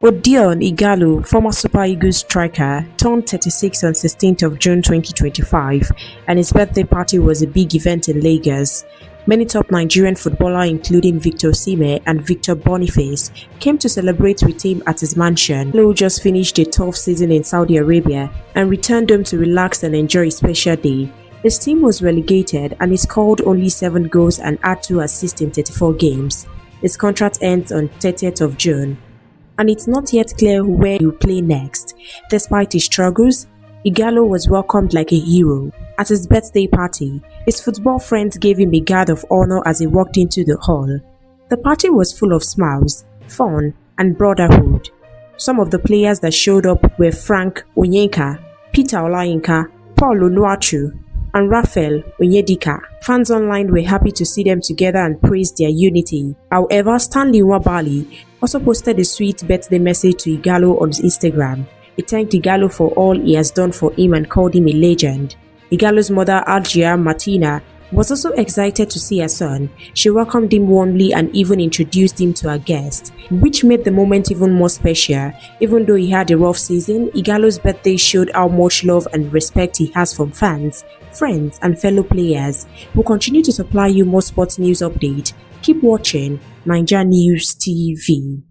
Odion Ighalo, former Super Eagles striker, turned 36 on 16th of June 2025, and his birthday party was a big event in Lagos. Many top Nigerian footballers including Victor Osimhen and Victor Boniface came to celebrate with him at his mansion. Ighalo just finished a tough season in Saudi Arabia and returned home to relax and enjoy a special day. His team was relegated and he scored only 7 goals and had 2 assists in 34 games. His contract ends on 30th of June. And it's not yet clear where he'll play next. Despite his struggles, Ighalo was welcomed like a hero. At his birthday party, his football friends gave him a guard of honor as he walked into the hall. The party was full of smiles, fun, and brotherhood. Some of the players that showed up were Frank Onyeka, Peter Olayinka, Paul Onuachu, and Raphael Onyedika. Fans online were happy to see them together and praised their unity. However, Stanley Nwabali also posted a sweet birthday message to Ighalo on his Instagram. He thanked Ighalo for all he has done for him and called him a legend. Ighalo's mother, Algia Martina, was also excited to see her son. She welcomed him warmly and even introduced him to her guests, which made the moment even more special. Even though he had a rough season, Ighalo's birthday showed how much love and respect he has from fans, friends, and fellow players. We'll continue to supply you more sports news updates. Keep watching NaijaNews TV.